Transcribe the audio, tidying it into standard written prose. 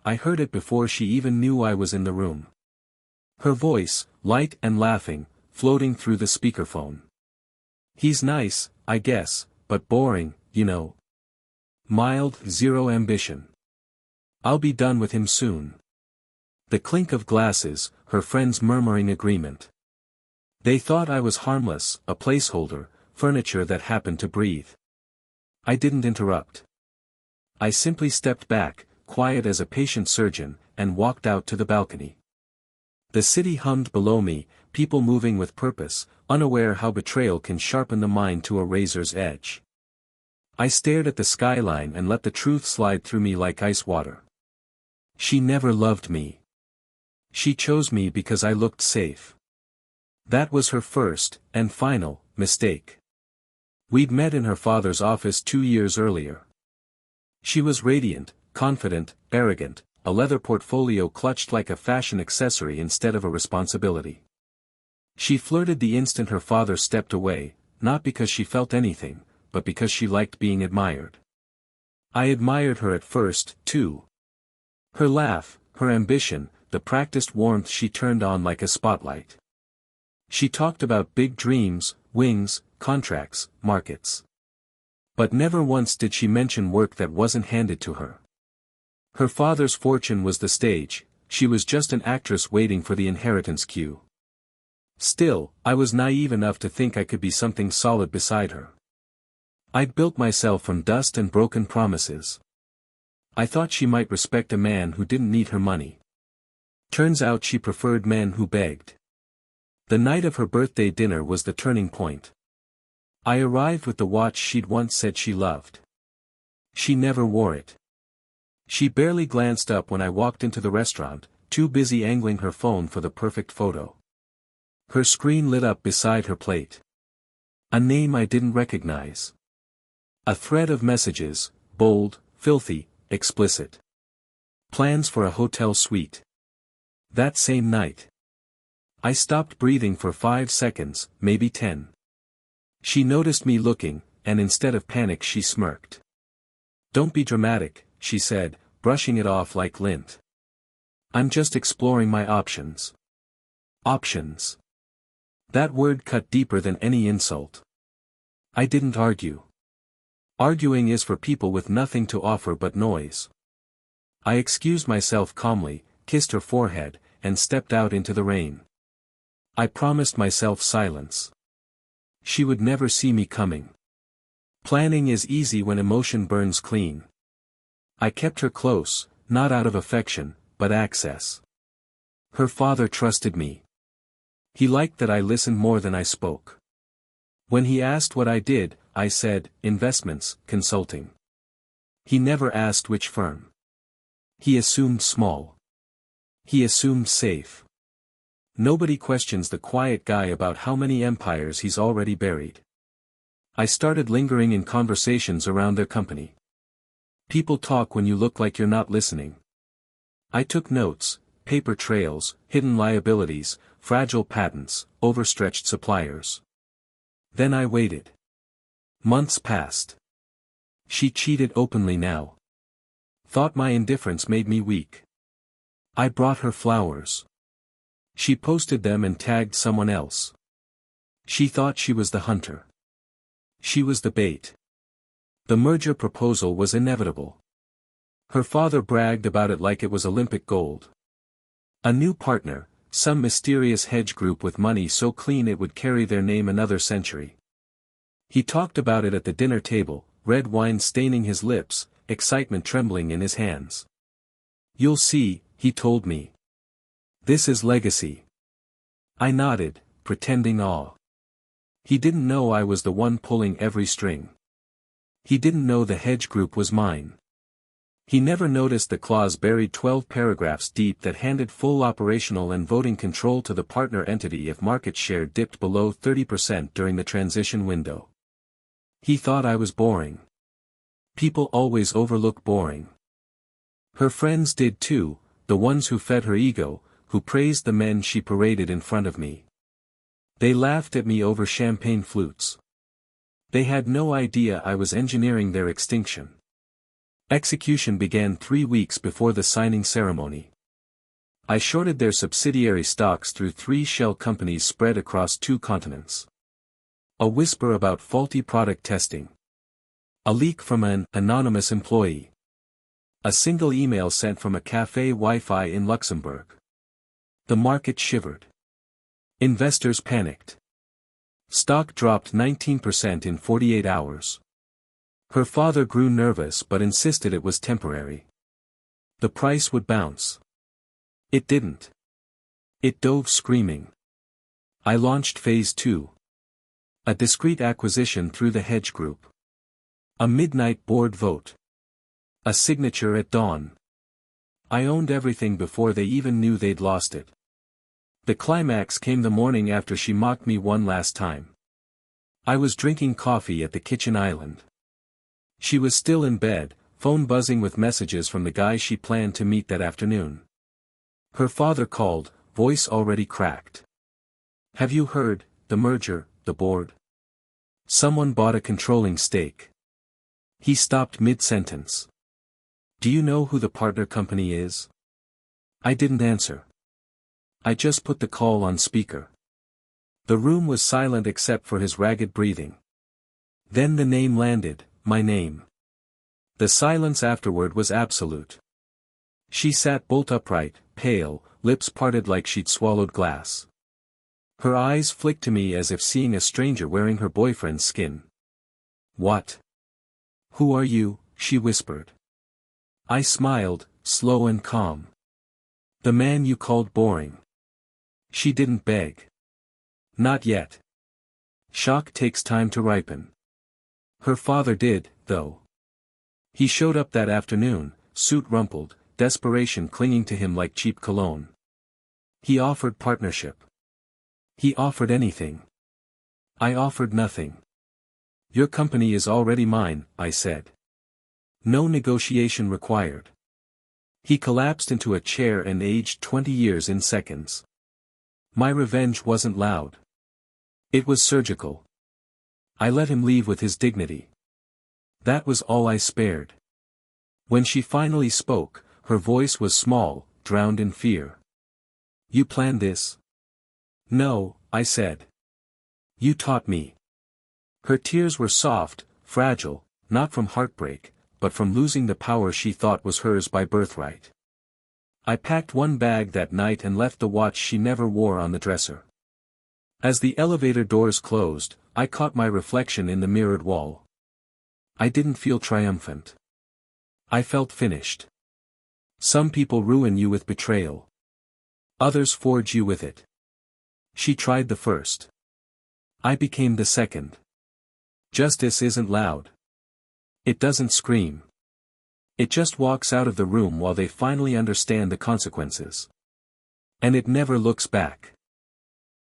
I heard it before she even knew I was in the room. Her voice, light and laughing, floating through the speakerphone. "He's nice, I guess, but boring, you know. Mild, zero ambition. I'll be done with him soon." The clink of glasses, her friends murmuring agreement. They thought I was harmless, a placeholder, furniture that happened to breathe. I didn't interrupt. I simply stepped back, quiet as a patient surgeon, and walked out to the balcony. The city hummed below me, people moving with purpose, unaware how betrayal can sharpen the mind to a razor's edge. I stared at the skyline and let the truth slide through me like ice water. She never loved me. She chose me because I looked safe. That was her first, and final, mistake. We'd met in her father's office 2 years earlier. She was radiant, confident, arrogant, a leather portfolio clutched like a fashion accessory instead of a responsibility. She flirted the instant her father stepped away, not because she felt anything, but because she liked being admired. I admired her at first, too. Her laugh, her ambition, the practiced warmth she turned on like a spotlight. She talked about big dreams, wings, contracts, markets. But never once did she mention work that wasn't handed to her. Her father's fortune was the stage, she was just an actress waiting for the inheritance cue. Still, I was naive enough to think I could be something solid beside her. I'd built myself from dust and broken promises. I thought she might respect a man who didn't need her money. Turns out she preferred men who begged. The night of her birthday dinner was the turning point. I arrived with the watch she'd once said she loved. She never wore it. She barely glanced up when I walked into the restaurant, too busy angling her phone for the perfect photo. Her screen lit up beside her plate. A name I didn't recognize. A thread of messages, bold, filthy, explicit. Plans for a hotel suite. That same night. I stopped breathing for 5 seconds, maybe 10. She noticed me looking, and instead of panic she smirked. "Don't be dramatic," she said, brushing it off like lint. "I'm just exploring my options." Options. That word cut deeper than any insult. I didn't argue. Arguing is for people with nothing to offer but noise. I excused myself calmly, kissed her forehead, and stepped out into the rain. I promised myself silence. She would never see me coming. Planning is easy when emotion burns clean. I kept her close, not out of affection, but access. Her father trusted me. He liked that I listened more than I spoke. When he asked what I did, I said, investments, consulting. He never asked which firm. He assumed small. He assumed safe. Nobody questions the quiet guy about how many empires he's already buried. I started lingering in conversations around their company. People talk when you look like you're not listening. I took notes, paper trails, hidden liabilities, fragile patents, overstretched suppliers. Then I waited. Months passed. She cheated openly now. Thought my indifference made me weak. I brought her flowers. She posted them and tagged someone else. She thought she was the hunter. She was the bait. The merger proposal was inevitable. Her father bragged about it like it was Olympic gold. A new partner, some mysterious hedge group with money so clean it would carry their name another century. He talked about it at the dinner table, red wine staining his lips, excitement trembling in his hands. "You'll see," he told me. "This is legacy." I nodded, pretending awe. He didn't know I was the one pulling every string. He didn't know the hedge group was mine. He never noticed the clause buried 12 paragraphs deep that handed full operational and voting control to the partner entity if market share dipped below 30% during the transition window. He thought I was boring. People always overlook boring. Her friends did too, the ones who fed her ego, who praised the men she paraded in front of me. They laughed at me over champagne flutes. They had no idea I was engineering their extinction. Execution began 3 weeks before the signing ceremony. I shorted their subsidiary stocks through 3 shell companies spread across 2 continents. A whisper about faulty product testing. A leak from an anonymous employee. A single email sent from a cafe Wi-Fi in Luxembourg. The market shivered. Investors panicked. Stock dropped 19% in 48 hours. Her father grew nervous but insisted it was temporary. The price would bounce. It didn't. It dove screaming. I launched Phase 2. A discreet acquisition through the hedge group. A midnight board vote. A signature at dawn. I owned everything before they even knew they'd lost it. The climax came the morning after she mocked me one last time. I was drinking coffee at the kitchen island. She was still in bed, phone buzzing with messages from the guy she planned to meet that afternoon. Her father called, voice already cracked. Have you heard, the merger, the board? Someone bought a controlling stake. He stopped mid-sentence. Do you know who the partner company is? I didn't answer. I just put the call on speaker. The room was silent except for his ragged breathing. Then the name landed, my name. The silence afterward was absolute. She sat bolt upright, pale, lips parted like she'd swallowed glass. Her eyes flicked to me as if seeing a stranger wearing her boyfriend's skin. What? Who are you? She whispered. I smiled, slow and calm. The man you called boring. She didn't beg. Not yet. Shock takes time to ripen. Her father did, though. He showed up that afternoon, suit rumpled, desperation clinging to him like cheap cologne. He offered partnership. He offered anything. I offered nothing. Your company is already mine, I said. No negotiation required. He collapsed into a chair and aged 20 years in seconds. My revenge wasn't loud. It was surgical. I let him leave with his dignity. That was all I spared. When she finally spoke, her voice was small, drowned in fear. You planned this? No, I said. You taught me. Her tears were soft, fragile, not from heartbreak, but from losing the power she thought was hers by birthright. I packed one bag that night and left the watch she never wore on the dresser. As the elevator doors closed, I caught my reflection in the mirrored wall. I didn't feel triumphant. I felt finished. Some people ruin you with betrayal. Others forge you with it. She tried the first. I became the second. Justice isn't loud. It doesn't scream. It just walks out of the room while they finally understand the consequences. And it never looks back.